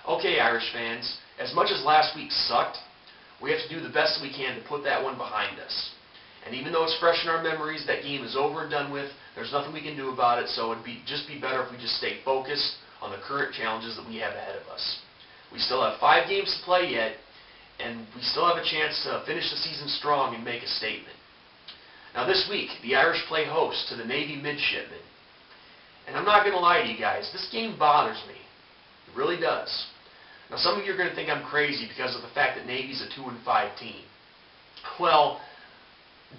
Okay, Irish fans, as much as last week sucked, we have to do the best we can to put that one behind us. And even though it's fresh in our memories, that game is over and done with, there's nothing we can do about it, so it'd just be better if we just stay focused on the current challenges that we have ahead of us. We still have 5 games to play yet, and we still have a chance to finish the season strong and make a statement. Now this week, the Irish play host to the Navy midshipmen. And I'm not going to lie to you guys, this game bothers me. It really does. Now some of you are going to think I'm crazy because of the fact that Navy's a 2-5 team. Well,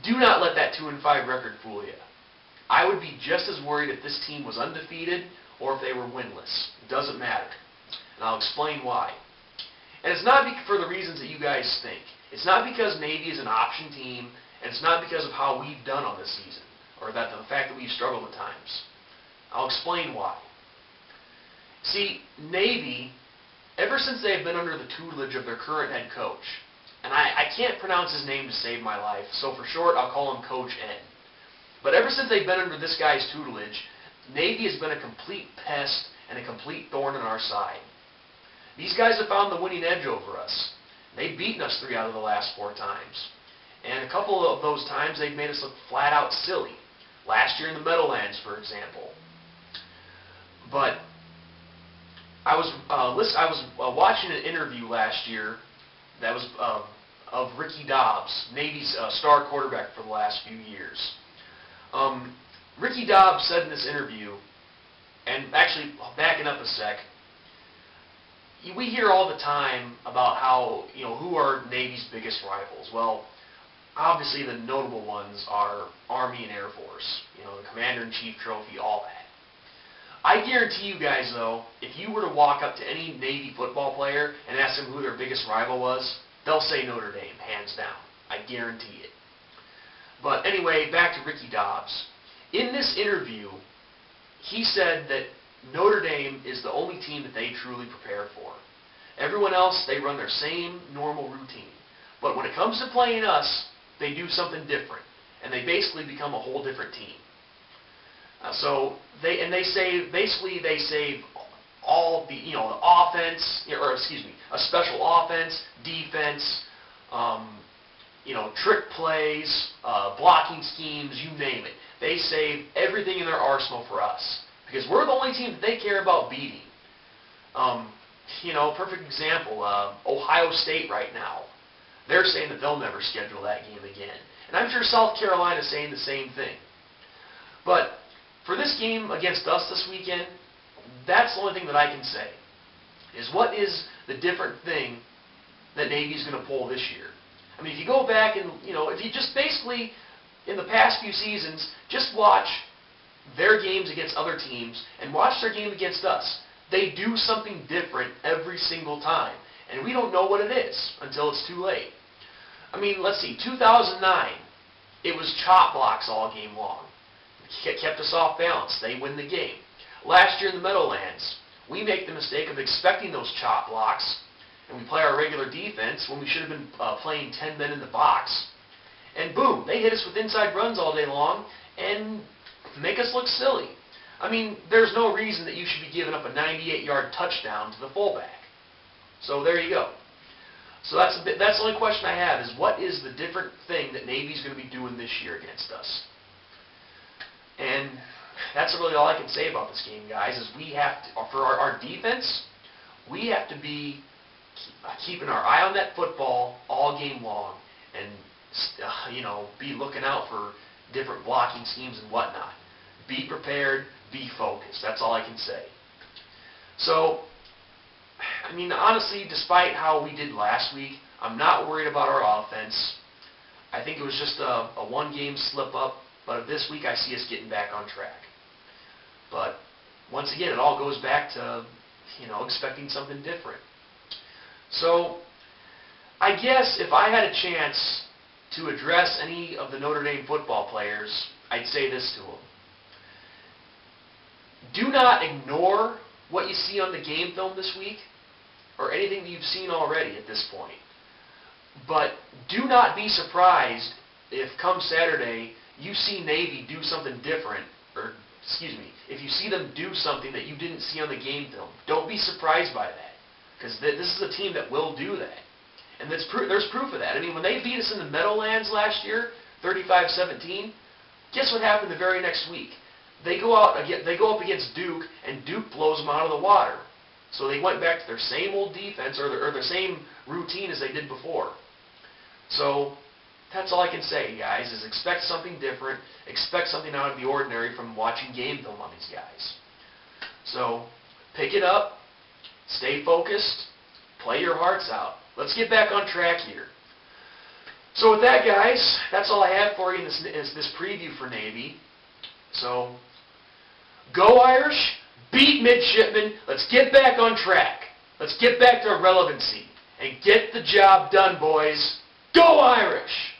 do not let that 2-5 record fool you. I would be just as worried if this team was undefeated or if they were winless. It doesn't matter. And I'll explain why. And it's not for the reasons that you guys think. It's not because Navy is an option team, and it's not because of how we've done on this season, or the fact that we've struggled at times. I'll explain why. See, Navy, ever since they've been under the tutelage of their current head coach, and I can't pronounce his name to save my life, so for short I'll call him Coach N. But ever since they've been under this guy's tutelage, Navy has been a complete pest and a complete thorn in our side. These guys have found the winning edge over us. They've beaten us 3 out of the last 4 times. And a couple of those times they've made us look flat out silly. Last year in the Meadowlands, for example. But I was watching an interview last year that was of Ricky Dobbs, Navy's star quarterback for the last few years. Ricky Dobbs said in this interview, and actually backing up a sec, we hear all the time about how, who are Navy's biggest rivals. Well, obviously the notable ones are Army and Air Force, the Commander-in-Chief trophy, all that. I guarantee you guys, though, if you were to walk up to any Navy football player and ask them who their biggest rival was, they'll say Notre Dame, hands down. I guarantee it. But anyway, back to Ricky Dobbs. In this interview, he said that Notre Dame is the only team that they truly prepare for. Everyone else, they run their same normal routine. But when it comes to playing us, they do something different. And they basically become a whole different team. They save all the offense, a special offense, defense, trick plays, blocking schemes, you name it. They save everything in their arsenal for us because we're the only team that they care about beating. Perfect example, Ohio State right now. They're saying that they'll never schedule that game again. And I'm sure South Carolina's saying the same thing. But for this game against us this weekend, that's the only thing that I can say, is what is the different thing that Navy's going to pull this year. I mean, if you go back and, if you just basically, in the past few seasons, just watch their games against other teams and watch their game against us. They do something different every single time. And we don't know what it is until it's too late. I mean, let's see, 2009, it was chop blocks all game long. Kept us off balance. They win the game. Last year in the Meadowlands, we make the mistake of expecting those chop blocks, and we play our regular defense when we should have been playing 10 men in the box. And boom, they hit us with inside runs all day long and make us look silly. I mean, there's no reason that you should be giving up a 98-yard touchdown to the fullback. So there you go. So that's the only question I have is what is the different thing that Navy's going to be doing this year against us? And that's really all I can say about this game, guys, is we have to, for our defense, we have to be keeping our eye on that football all game long and, be looking out for different blocking schemes and whatnot. Be prepared, be focused. That's all I can say. So, I mean, honestly, despite how we did last week, I'm not worried about our offense. I think it was just a one-game slip-up, but this week I see us getting back on track. But once again, it all goes back to, expecting something different. So, I guess if I had a chance to address any of the Notre Dame football players, I'd say this to them. Do not ignore what you see on the game film this week, or anything that you've seen already at this point. But do not be surprised if come Saturday you see Navy do something different, or if you see them do something that you didn't see on the game film. Don't be surprised by that. because this is a team that will do that. And there's proof of that. I mean, when they beat us in the Meadowlands last year, 35-17, guess what happened the very next week? They go up against Duke, and Duke blows them out of the water. So they went back to their same old defense, or their same routine as they did before. So that's all I can say, guys, is expect something different, expect something out of the ordinary from watching game film on these guys. So pick it up, stay focused, play your hearts out. Let's get back on track here. So with that, guys, that's all I have for you in this preview for Navy. So go Irish, beat Midshipmen, let's get back on track. Let's get back to relevancy and get the job done, boys. Go Irish!